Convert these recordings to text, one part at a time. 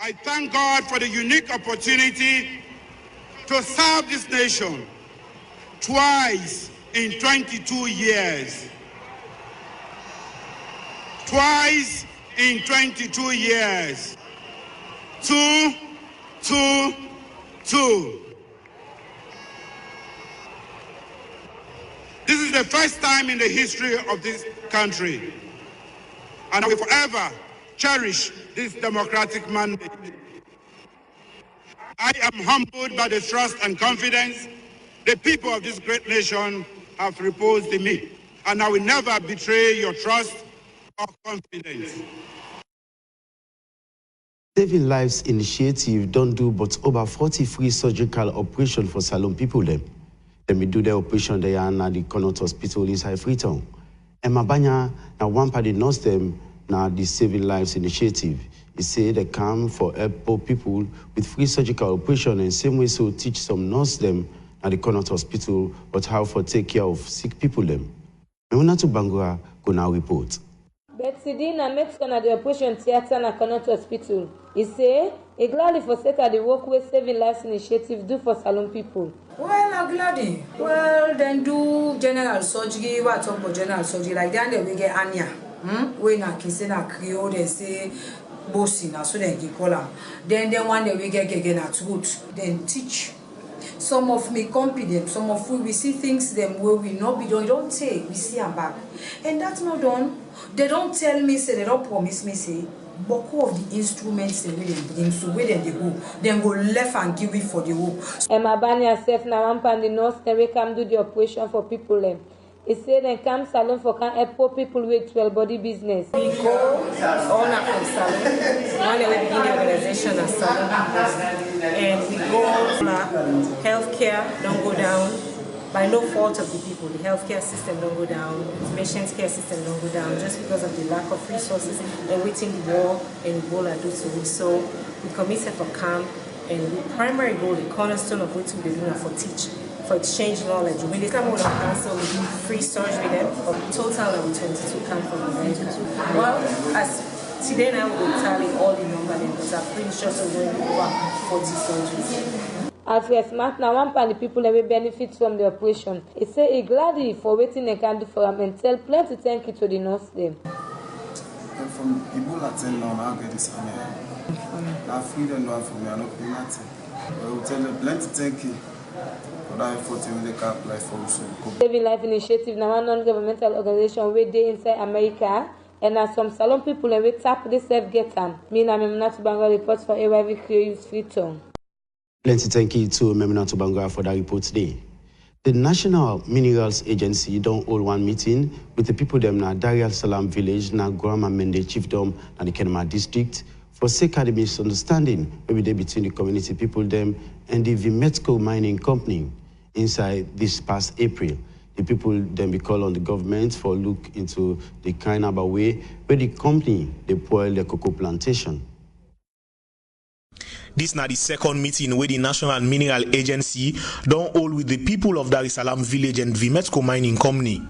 I thank God for the unique opportunity to serve this nation twice in 22 years. Twice in 22 years. 2, 2, 2. This is the first time in the history of this country, and I will forever cherish this democratic mandate. I am humbled by the trust and confidence the people of this great nation have reposed in me, and I will never betray your trust or confidence. Saving Lives Initiative don't do but over 40 free surgical operations for Salon people them. Then we do the operation there at the Connaught Hospital inside Freetown. And Mabanya, now one party knows them, now the Saving Lives Initiative. He say they come for help poor people with free surgical operation and same way so teach some nurse them at the Connaught Hospital but how for take care of sick people them. Memuna to Bangura go now report. Betsy Dina met on the operation theatre at Connaught Hospital. He say, he gladly for set at the work with Saving Lives Initiative do for Salon people. Well, I'm glad. Well, then do general surgery. What talk about general surgery? Like then we get Anya. When I kiss in a Creole, they say bossy. So then they call her. Then one day we get again at root. Then teach. Some of me competent. Some of we see things them where we not be done. Don't say we see them back, and that's not done. They don't tell me say they don't promise me say. Boko of the instruments they bring, so where they go, then go left and give it for the work. Emma Bani herself now one pan the nurse then we come do the operation for people them. He said then come salon for can help poor people with 12 body business. We go on a salon. One day we begin the organization as salon, and we go healthcare don't go down. By no fault of the people, the healthcare system don't go down, the patient care system don't go down, just because of the lack of resources and waiting the war and Ebola do to we. So we committed for camp, and the primary goal, the cornerstone of what we're doing for teach, for exchange knowledge. When they come with our council, we do free surgery with them. Of total of 22 come from America. Well, as today now we will tally all the numbers, because I'm pretty sure we're going over 40 surgeries. As we are smart now, one pan the people that will benefit from the operation. He say he gladly for waiting they can do for them and tell plenty thank you to the nurse them. From Ebola till now, I get this money. Now freedom now for me, I don't pay nothing. I will tell them plenty thank you for that effort when they can apply for us. Saving Life Initiative now one non-governmental organization where they inside America. And as some Salon people and we tap this self get them. Me and Memuna to Bangor reports for AYV Crews Freetown. Plenty thank you to Memuna to Bangor for that report today. The National Minerals Agency don't hold one meeting with the people them na Dar es Salaam village na Guama Mende chiefdom na the Kenema district for sake of the misunderstanding maybe they between the community people them and the Vimetco mining company inside this past April. The people then be called on the government for look into the kind of a way where the company they spoil the cocoa plantation. This is now the second meeting where the National Mineral Agency don't hold with the people of Dar es Salaam village and Vimetco mining company.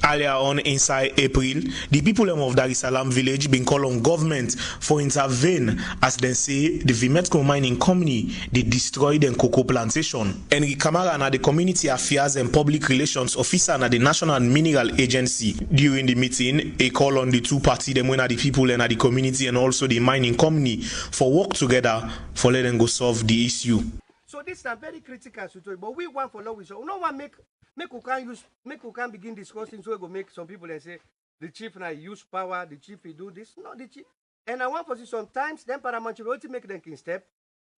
Earlier on inside April, the people of Dar es Salaam village been called on government for intervene as they say the Vimetco mining company they destroyed the cocoa plantation. Henry Kamara na the community affairs and public relations officer na the National Mineral Agency. During the meeting, a call on the two parties them when are the people and the community and also the mining company for work together for let them go solve the issue. So this is a very critical situation, but we want for law. So no one make we can begin discussing so we go make some people and say the chief now use power, the chief he do this, not the chief. And I want for see sometimes then paramount chief will make them in step.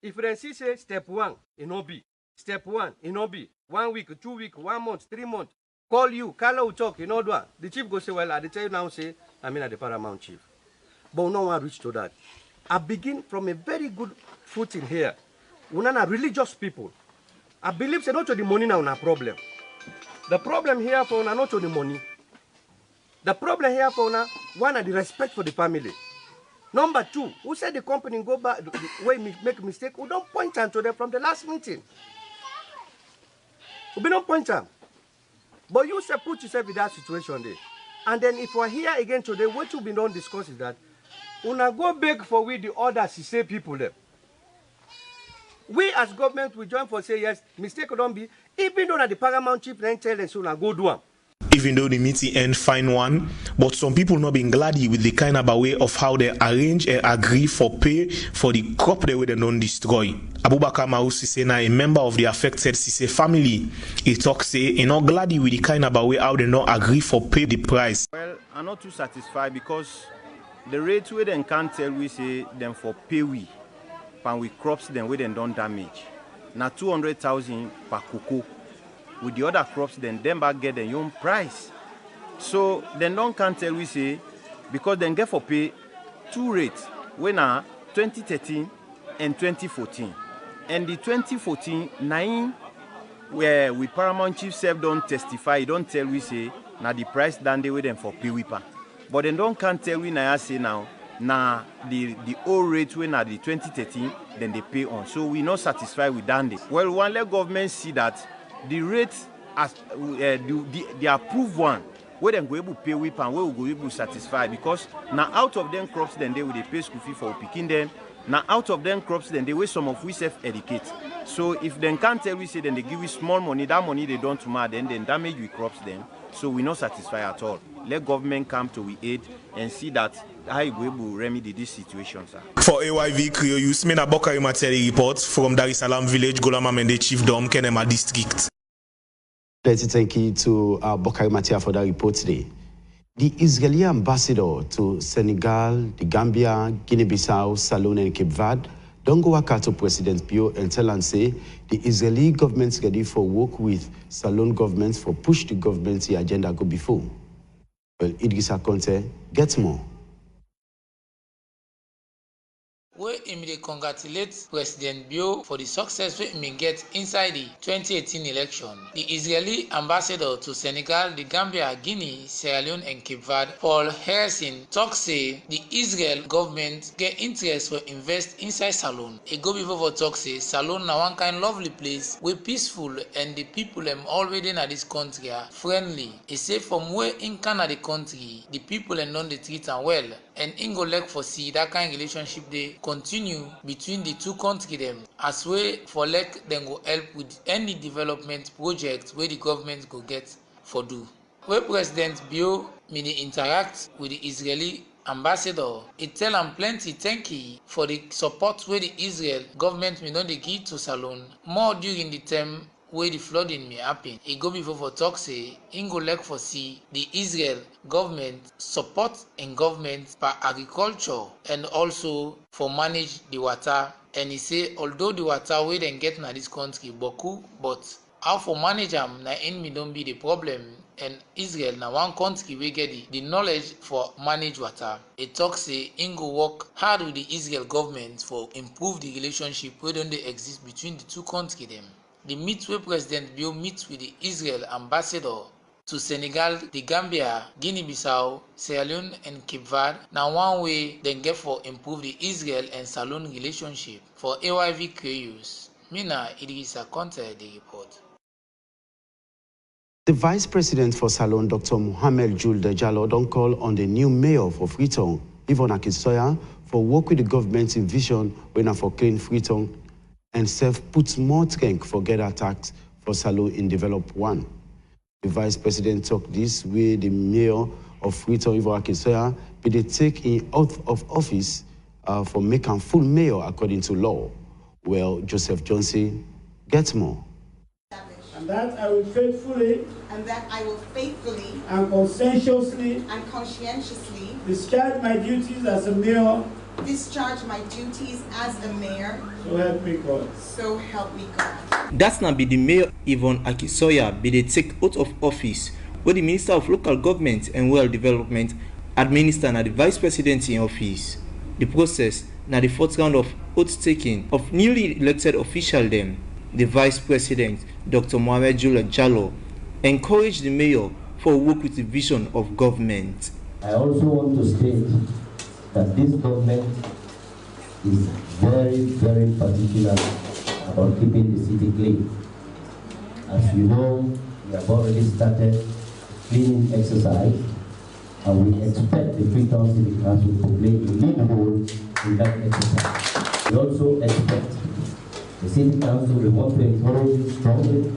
If they say step 1, it no be. Step 1, it no be. 1 week, 2 weeks, 1 month, 3 months. Call you, Carlo will talk, you know what? The chief go say, well, I tell you now say, I mean at the paramount chief. But no one reach to that. I begin from a very good footing here. We are religious people. I believe say not to the money now na problem. The problem here for una not to the money. The problem here for una one are the respect for the family. Number 2, who said the company go back the way make mistake? We don't point out to them from the last meeting. We don't point out. But you say put yourself in that situation there. And then if we're here again today, what we don't discuss is that Una go beg for we the others, say people them. We as government we join for say yes, mistake don't be. Even though the paramount chief then tell us una go do them. Even though the meeting end fine one, but some people not being glad with the kind of a way of how they arrange and agree for pay for the crop they will don't destroy. Abubakar Mausi say now a member of the affected Sise family. He talk say he not glad with the kind of a way how they not agree for pay the price. Well, I'm not too satisfied because the rate we then can't tell we say them for pay we, and we crops them we then don't damage. Now 200,000 per cocoa. With the other crops, then them back get their own price. So then don't can't tell we say because then get for pay two rates when are 2013 and 2014. And the 2014 9 where we paramount chief self don't testify, don't tell we say now the price done they with them for pay whipper. But then don't can't tell we now say now the old rate when are the 2013 then they pay on. So we not satisfied with that. Well, one let government see that the rate as the approved one where them go able to pay whip and where we go able to satisfy because now out of them crops then they will pay school fee for picking them. Now out of them crops then they way some of we self-educate. So if they can't tell we say then they give you small money, that money they don't tomorrow then damage we crops them. So we not satisfied at all. Let government come to we aid and see that how you go able to remedy this situation, sir. For AYV Creole News, Mina Bokari Materi report from Dar es Salaam Village, Golama Mende Chiefdom, Kenema District. Let's thank you to Bokari Matia for that report today. The Israeli ambassador to Senegal, the Gambia, Guinea-Bissau, Salon and Cape Verde don't go back to President Bio and tell and say the Israeli government's ready for work with Salon governments for push the government's agenda go before. Well, Idrissa Conte gets more. We immediately congratulate President Bio for the success we get inside the 2018 election. The Israeli ambassador to Senegal, the Gambia, Guinea, Sierra Leone and Cape Verde, Paul Harrison, talk say the Israel government get interest for invest inside Salon. He go before for talk say Salon na one kind lovely place, we peaceful and the people them already in this country are friendly. He say from where in Canada the country, the people and don't treat them well. And Ingo like for see that kind of relationship they continue between the two countries them as way for like them go help with any development project where the government go get for do. Where President Bio mini interact with the Israeli ambassador, it tell him plenty thank you for the support where the Israel government may not give to Salon more during the term where the flooding may happen. He go before for talk say Ingo like for see the Israel government support in government for agriculture and also for manage the water. And he say although the water we then get na this country boku, but how for manage them na enemy don't be the problem. And Israel na one country we get the knowledge for manage water. He talk say Ingo work hard with the Israel government for improve the relationship where don't they exist between the two countries them. The meet where President Bio meets with the Israel ambassador to Senegal, the Gambia, Guinea-Bissau, Sierra Leone and Cape Verde. Now one way then get for improve the Israel and Salon relationship. For AYV Creole News, Mina Idrissa Conte the report. The Vice President for Salon, Dr. Mohamed Jules Dejalo, don't call on the new mayor for Freetown, Yvonne, Sawyerr, for work with the government in vision when for clean Freetown and self puts more strength for get attacks for Salon in Develop 1. The Vice President talked this way the Mayor of Freetown, Yvonne Sawyerr, be they take in out of office for making full mayor according to law. Well, Joseph Johnson gets more. And that I will faithfully and conscientiously discharge my duties as a mayor. So help me God. So help me God. That's not be the Mayor Yvonne Sawyerr be they take out of office where the Minister of Local Government and Rural Development administer na the Vice President in office. The process na the fourth round of oath taking of newly elected official them. The Vice President, Dr. Mohamed Jules Dejalo, encouraged the Mayor for work with the vision of government. I also want to state that this government is very, very particular about keeping the city clean. As you know, we have already started cleaning exercise, and we expect the Freetown City Council to play a lead role in that exercise. We also expect the City Council will want to encourage you strongly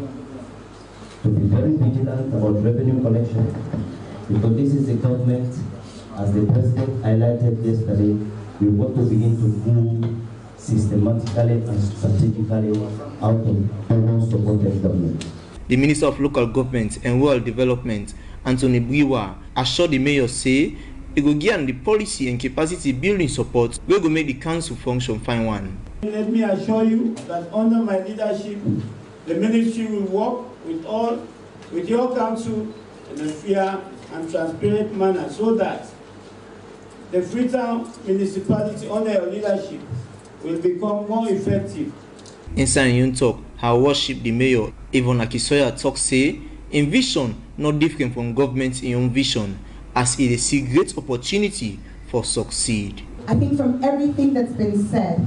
to be very vigilant about revenue collection, because this is a government, as the President highlighted yesterday, we want to begin to move systematically and strategically out of donor-supported government. The Minister of Local Government and Rural Development, Anthony Briwa, assured the mayor say it will give the policy and capacity building support we will make the council function fine one. Let me assure you that under my leadership, the ministry will work with your council in a fair and transparent manner so that the Freetown municipality under your leadership will become more effective. In Sawyerr talk, her worship the mayor, Yvonne Sawyerr talk say, in vision not different from government in own vision, as it is a great opportunity for succeed. I think from everything that's been said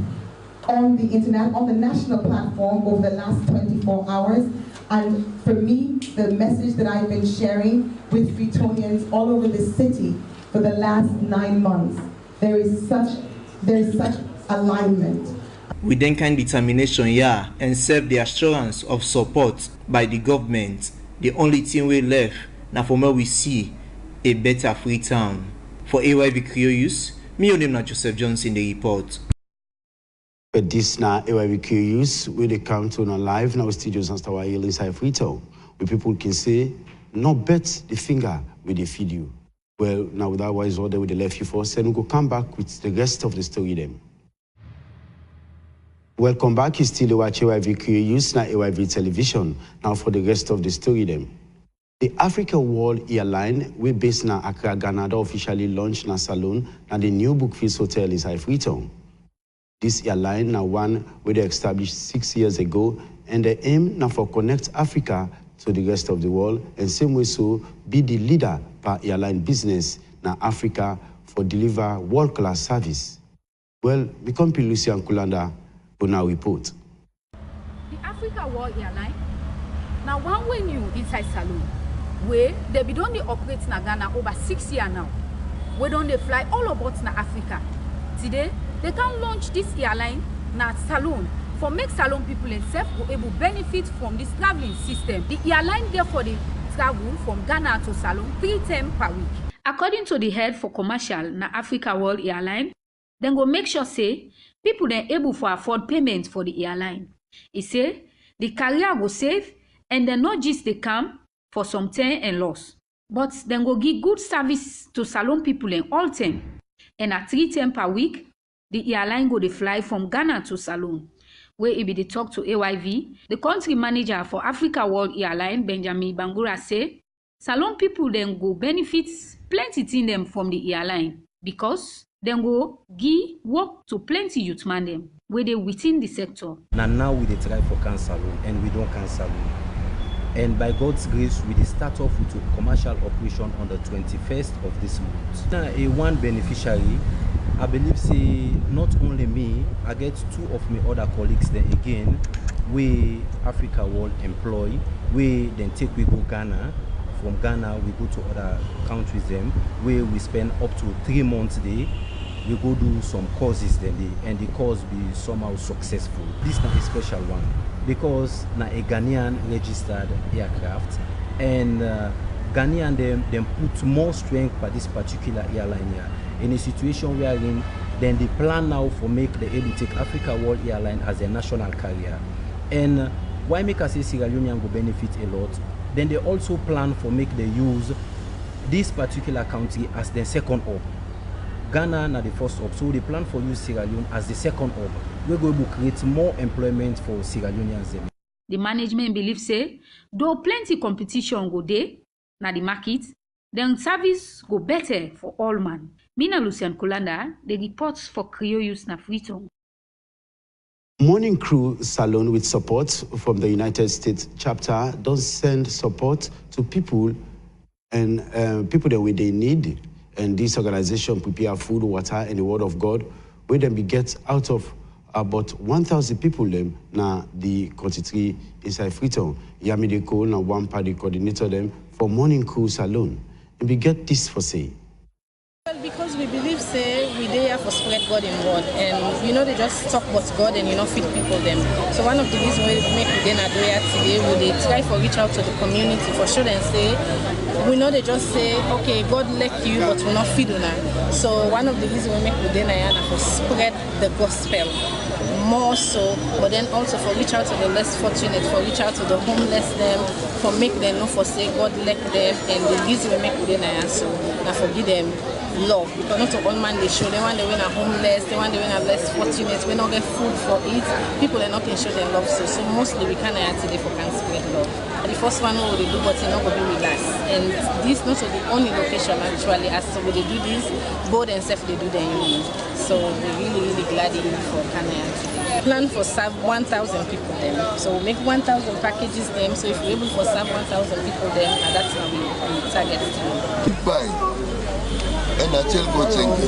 on the internet, on the national platform over the last 24 hours, and for me, the message that I've been sharing with Freetonians all over the city for the last 9 months, there is such alignment. We then kind determination here and serve the assurance of support by the government. The only thing we left now from where we see a better Freetown. For AYV Creouse, me name na Joseph Johnson the report. This now AYV Creouse where they come to on live now studios and Sawyerr inside Freetown, where people can say, no bet the finger with the feed you. Well, now with that wise order with the left you first, and we'll go come back with the rest of the story then. Welcome back. You still watch AYV Creouse na AYV Television. Now for the rest of the story then. The Africa World Airline, we based na Accra, Ghana, officially launched na Salon na the new Brookfield Hotel inside Freetown. This airline na one where they established 6 years ago, and the aim na for connect Africa to the rest of the world, and same way so be the leader per airline business na Africa for deliver world-class service. Well, become Lucian Kulanda on our report. The Africa World Airline now one way new inside Salon, where they be done operate in Ghana over 6 years now. We don't they fly all about na Africa. Today they can launch this airline na Salon for make Salon people themselves go able benefit from this traveling system. The airline there for the travel from Ghana to Salon 3 times per week. According to the head for commercial na Africa World Airline, then go make sure say people then able for afford payment for the airline. He say the carrier go save and then not just they come for some time and loss, but then go give good service to Salon people in all time. And at 3 times per week, the airline go they fly from Ghana to Salon, where it be they talk to AYV. The country manager for Africa World Airline, Benjamin Bangura, say Salon people then go benefit plenty in them from the airline because then go give work to plenty youth man them where they within the sector. Now we dey try for cancel and we don't cancel. And by God's grace, we dey start off with a commercial operation on the 21st of this month. Now, a one beneficiary, I believe say not only me, I get 2 of my other colleagues then again, we Africa World employ, we then take we go Ghana. From Ghana, we go to other countries then, where we spend up to 3 months there. We go do some courses then, and the course be somehow successful. This is not a special one because na a Ghanaian registered aircraft, and Ghanaian them put more strength by this particular airline here. In a situation wherein then they plan now for make the able take Africa World Airline as a national carrier. And why make us say Sierra Leonean go benefit a lot? Then they also plan for make the use this particular country as the second hub. Ghana na the first hub, so they plan for use Sierra Leone as the second hub. We're going to create more employment for Sierra Leoneans. The management believes say, though plenty competition go there na the market, then service go better for all man. Mina Lucian Kulanda, the reports for Creouse na Freetown. Morning Crew Salon with support from the United States chapter does send support to people and people that they need. And this organization prepare food, water, and the word of God, where them be get out of about 1,000 people them na the 43 inside Freetown. Yamide Cole na one party coordinator them for Morning Crew Salon. And we get this for say. Well, because we believe, say, we there for spread God in word, and they just talk about God and feed people them. So one of the reasons we make we then do it today, we they try for reach out to the community for sure and say, we know they just say, okay, God like you, but we not feed you now. So one of the reasons we make we then for spread the gospel. More so, but then also for reach out to the less fortunate, for reach out to the homeless them, for make them know for say God like them, and the reason we make we then so now forgive them love, because not to all man they show, they want they win a homeless, they want they win a less fortunate, we not get food for it, people are not can show them love, so mostly we can't today for can spread love. The first one we do, but it's not going to be with us, and this not the only location actually, as so they do this, both and self they do their own, so we're really glad for Canada today. Plan for serve 1,000 people them, so we make 1,000 packages them, so if we're able to serve 1,000 people them, that's how we target to. Goodbye. And I tell God thank you.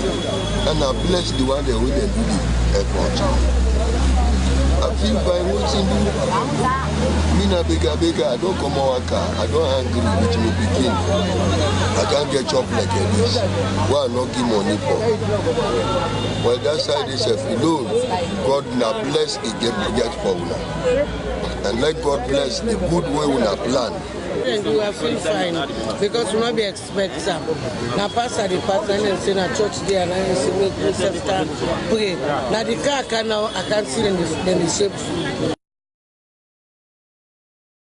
And I bless the one that will do the airport. I feel by watching you. Me na bigger, I don't come out car. I don't angry with me begin. I can't get job like this. Why not give money for? Well, that side is if you know God na bless it get for una. And let God bless the good way una plan. And we will feel fine because we not be expect some. Now pastor the pastor and say na church there and I say make yourself stand pray. Now the car can now I can't see in the shape.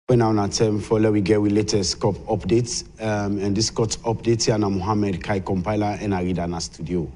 We're now at time for let we get with latest COP updates. And this COP update here na Mohammed Kai compiler and Arida na studio.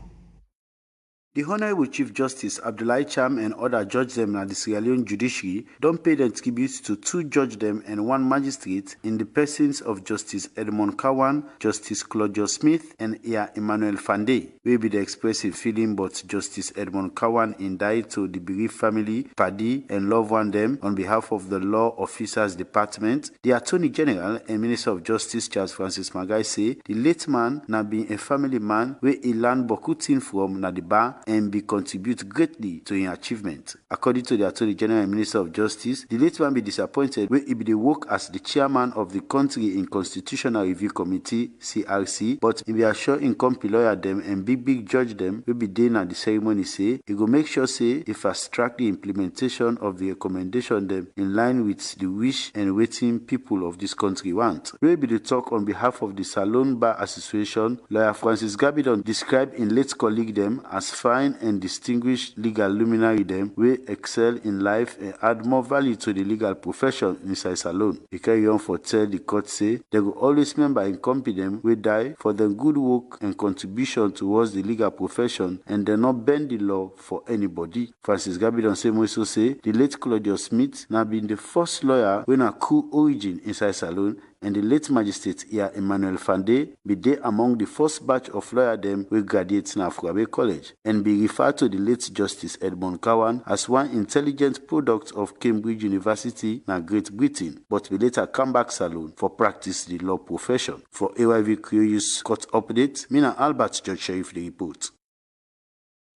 The Honorable Chief Justice Abdullahi Cham and other judge them at the Sierra Leone judiciary don't pay their tribute to 2 judge them and 1 magistrate in the persons of Justice Edmond Kawan, Justice Claudio Smith, and Ia Emmanuel Fande. We be the expressive feeling but Justice Edmond Kawan indict to the bereaved family, paddy, and loved one them on behalf of the Law Officers Department. The Attorney General and Minister of Justice Charles Francis Magai say the late man now being a family man where he learned bokutin from na the bar and be contribute greatly to his achievement. According to the Attorney General and Minister of Justice, the late man be disappointed when he be the work as the chairman of the Country in Constitutional Review Committee, CRC, but he be assured in company lawyer them and big judge them will be there at the ceremony say, he go make sure say he fast track the implementation of the recommendation them in line with the wish and waiting people of this country want. We will be the talk on behalf of the Salon Bar Association. Lawyer Francis Gabidon described in late colleague them as fine and distinguished legal luminary them will excel in life and add more value to the legal profession inside Salon. He carry on for tell the court say they will always remember and company them will die for their good work and contribution towards the legal profession and they not bend the law for anybody. Francis Gabidon say also say the late Claudio Smith now been the first lawyer when a coup origin inside Salon, and the late magistrate here Emmanuel Fande be there among the first batch of lawyer them who graduates in Afrabe College and be referred to the late Justice Edmond Kawan as one intelligent product of Cambridge University in Great Britain, but we later come back Salon for practice the law profession. For AYV Curious Court Update, Mina Albert Judge Sheriff the report.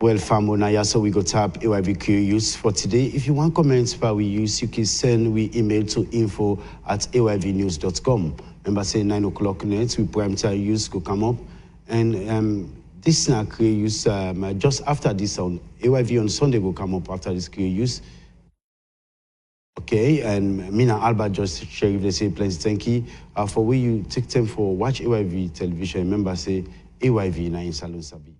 Well, Fambo Naya, so we go tap AYVQ use for today. If you want comments for we use, you can send we email to info@ayvnews.com. Remember, say 9 o'clock next, we prime time use go come up. And this na create use just after this on AYV on Sunday will come up after this create use. Okay, and Mina Albert just Sheriff, they say plenty thank you. For we you take time for watch AYV television. Remember, say AYV na in Salon Sabi.